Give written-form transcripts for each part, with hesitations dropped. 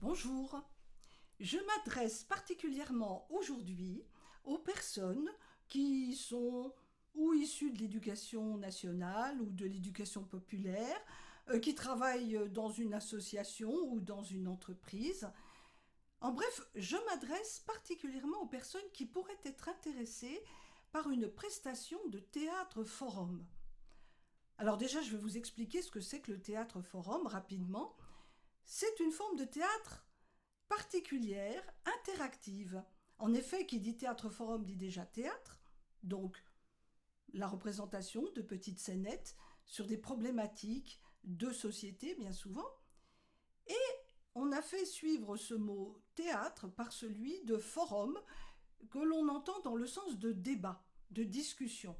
Bonjour, je m'adresse particulièrement aujourd'hui aux personnes qui sont ou issues de l'éducation nationale ou de l'éducation populaire, qui travaillent dans une association ou dans une entreprise. En bref, je m'adresse particulièrement aux personnes qui pourraient être intéressées par une prestation de théâtre forum. Alors déjà, je vais vous expliquer ce que c'est que le théâtre forum rapidement. C'est une forme de théâtre particulière, interactive. En effet, qui dit théâtre forum dit déjà théâtre, donc la représentation de petites scénettes sur des problématiques de société bien souvent. Et on a fait suivre ce mot théâtre par celui de forum que l'on entend dans le sens de débat, de discussion.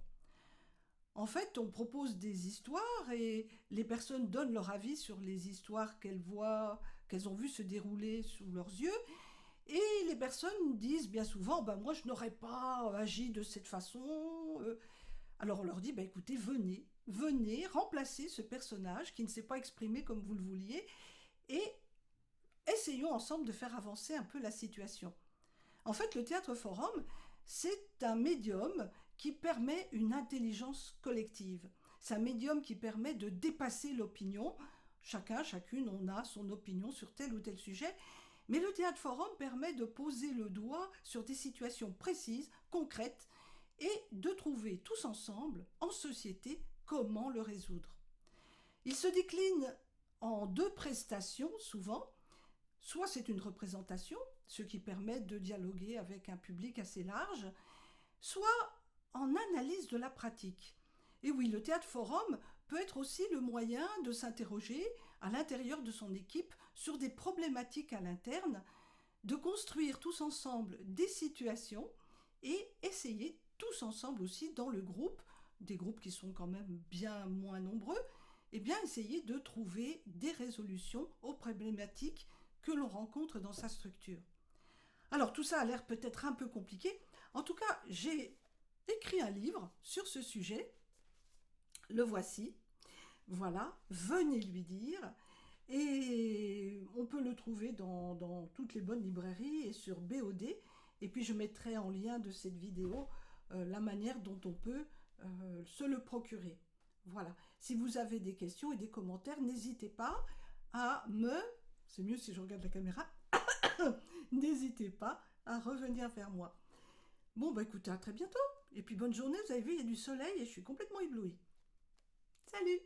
En fait, on propose des histoires et les personnes donnent leur avis sur les histoires qu'elles voient, qu'elles ont vues se dérouler sous leurs yeux. Et les personnes disent bien souvent, moi je n'aurais pas agi de cette façon. Alors on leur dit, écoutez, venez remplacer ce personnage qui ne s'est pas exprimé comme vous le vouliez et essayons ensemble de faire avancer un peu la situation. En fait, le théâtre forum, c'est un médium qui permet une intelligence collective. C'est un médium qui permet de dépasser l'opinion. Chacune, on a son opinion sur tel ou tel sujet. Mais le théâtre forum permet de poser le doigt sur des situations précises, concrètes, et de trouver tous ensemble, en société, comment le résoudre. Il se décline en deux prestations, souvent. Soit c'est une représentation, ce qui permet de dialoguer avec un public assez large, soit en analyse de la pratique. Et oui, le théâtre forum peut être aussi le moyen de s'interroger à l'intérieur de son équipe sur des problématiques à l'interne, de construire tous ensemble des situations et essayer tous ensemble aussi dans le groupe, des groupes qui sont quand même bien moins nombreux, essayer de trouver des résolutions aux problématiques que l'on rencontre dans sa structure. Alors tout ça a l'air peut-être un peu compliqué. En tout cas, j'ai écrit un livre sur ce sujet. Le voici. Voilà, venez lui dire. Et on peut le trouver dans toutes les bonnes librairies et sur BOD. Et puis je mettrai en lien de cette vidéo la manière dont on peut se le procurer. Voilà. Si vous avez des questions et des commentaires, n'hésitez pas à c'est mieux si je regarde la caméra, n'hésitez pas à revenir vers moi. Bon, écoutez, à très bientôt. Et puis bonne journée, vous avez vu, il y a du soleil et je suis complètement éblouie. Salut!